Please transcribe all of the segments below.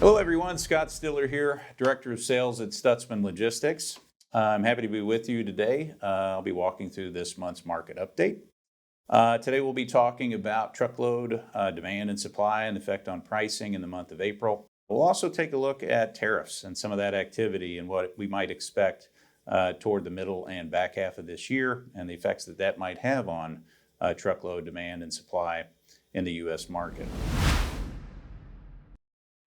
Hello everyone, Scott Stiller here, Director of Sales at Stutsman Logistics. I'm happy to be with you today. I'll be walking through this month's market update. Today we'll be talking about truckload demand and supply and the effect on pricing in the month of April. We'll also take a look at tariffs and some of that activity and what we might expect toward the middle and back half of this year and the effects that that might have on truckload demand and supply in the U.S. market.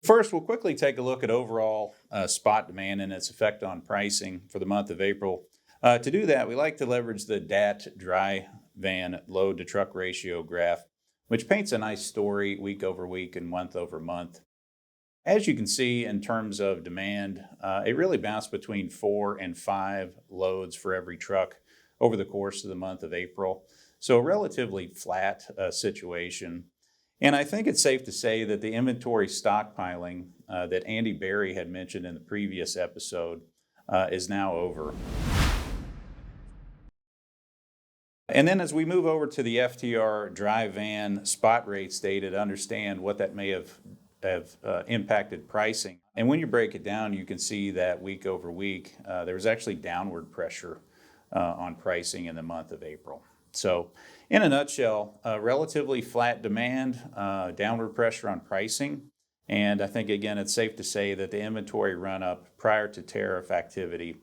First, we'll quickly take a look at overall spot demand and its effect on pricing for the month of April. To do that, we like to leverage the DAT dry van load to truck ratio graph, which paints a nice story week over week and month over month. As you can see, in terms of demand, it really bounced between 4 and 5 loads for every truck over the course of the month of April. So a relatively flat situation. And I think it's safe to say that the inventory stockpiling that Andy Berry had mentioned in the previous episode is now over. And then as we move over to the FTR dry van spot rates data to understand what that may have impacted pricing. And when you break it down, you can see that week over week, there was actually downward pressure on pricing in the month of April. So in a nutshell, relatively flat demand, downward pressure on pricing. And I think, again, it's safe to say that the inventory run-up prior to tariff activity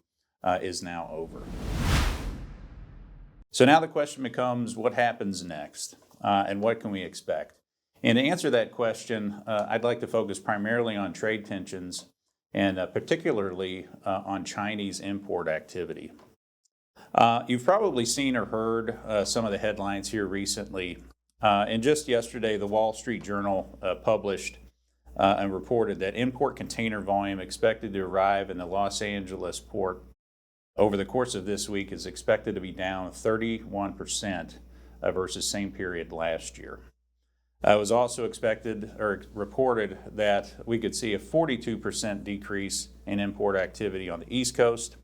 is now over. So now the question becomes, what happens next? And what can we expect? And to answer that question, I'd like to focus primarily on trade tensions and particularly on Chinese import activity. You've probably seen or heard some of the headlines here recently. And just yesterday, the Wall Street Journal published and reported that import container volume expected to arrive in the Los Angeles port over the course of this week is expected to be down 31% versus same period last year. It was also expected or reported that we could see a 42% decrease in import activity on the East Coast.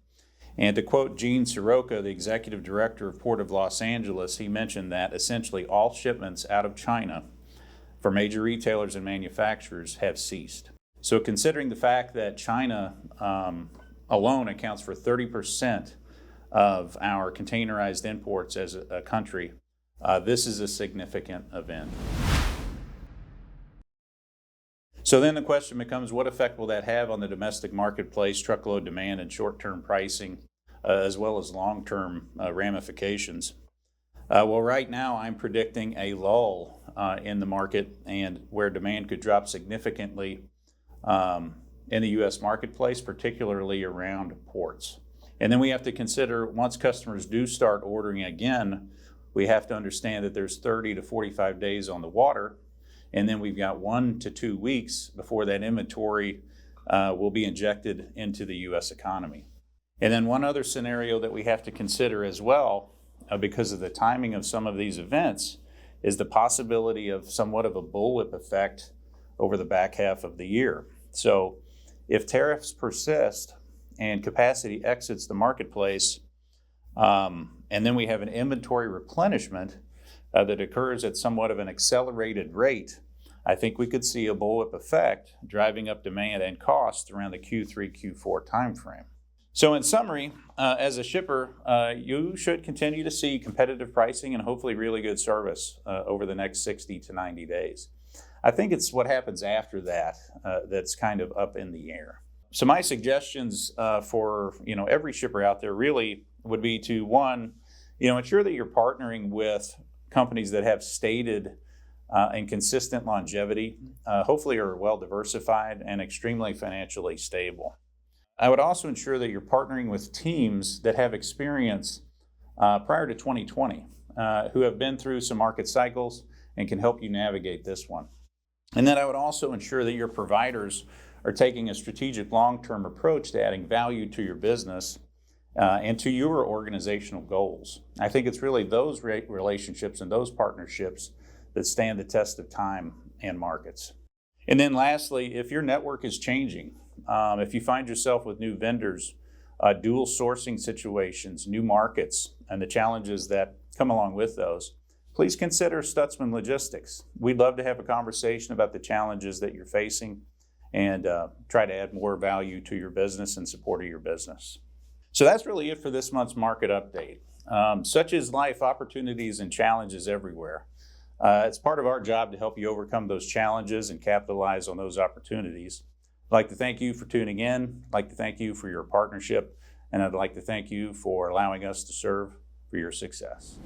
And to quote Gene Soroka, the executive director of Port of Los Angeles, he mentioned that essentially all shipments out of China for major retailers and manufacturers have ceased. So considering the fact that China alone accounts for 30% of our containerized imports as a country, this is a significant event. So then the question becomes, what effect will that have on the domestic marketplace, truckload demand, and short-term pricing, as well as long-term ramifications? Well, right now I'm predicting a lull in the market and where demand could drop significantly in the U.S. marketplace, particularly around ports. And then we have to consider, once customers do start ordering again, we have to understand that there's 30 to 45 days on the water. And then we've got 1 to 2 weeks before that inventory will be injected into the U.S. economy. And then one other scenario that we have to consider as well, because of the timing of some of these events, is the possibility of somewhat of a bullwhip effect over the back half of the year. So if tariffs persist and capacity exits the marketplace, and then we have an inventory replenishment that occurs at somewhat of an accelerated rate, I think we could see a bullwhip effect driving up demand and cost around the Q3, Q4 timeframe. So in summary, as a shipper, you should continue to see competitive pricing and hopefully really good service over the next 60 to 90 days. I think it's what happens after that that's kind of up in the air. So my suggestions for every shipper out there really would be to, one, ensure that you're partnering with companies that have stated and consistent longevity, hopefully are well diversified and extremely financially stable. I would also ensure that you're partnering with teams that have experience prior to 2020, who have been through some market cycles and can help you navigate this one. And then I would also ensure that your providers are taking a strategic long-term approach to adding value to your business and to your organizational goals. I think it's really those relationships and those partnerships that stand the test of time and markets. And then lastly, if your network is changing, if you find yourself with new vendors, dual sourcing situations, new markets, and the challenges that come along with those, please consider Stutsman Logistics. We'd love to have a conversation about the challenges that you're facing and try to add more value to your business and support of your business. So that's really it for this month's market update. Such is life, opportunities and challenges everywhere. It's part of our job to help you overcome those challenges and capitalize on those opportunities. I'd like to thank you for tuning in. I'd like to thank you for your partnership, and I'd like to thank you for allowing us to serve for your success.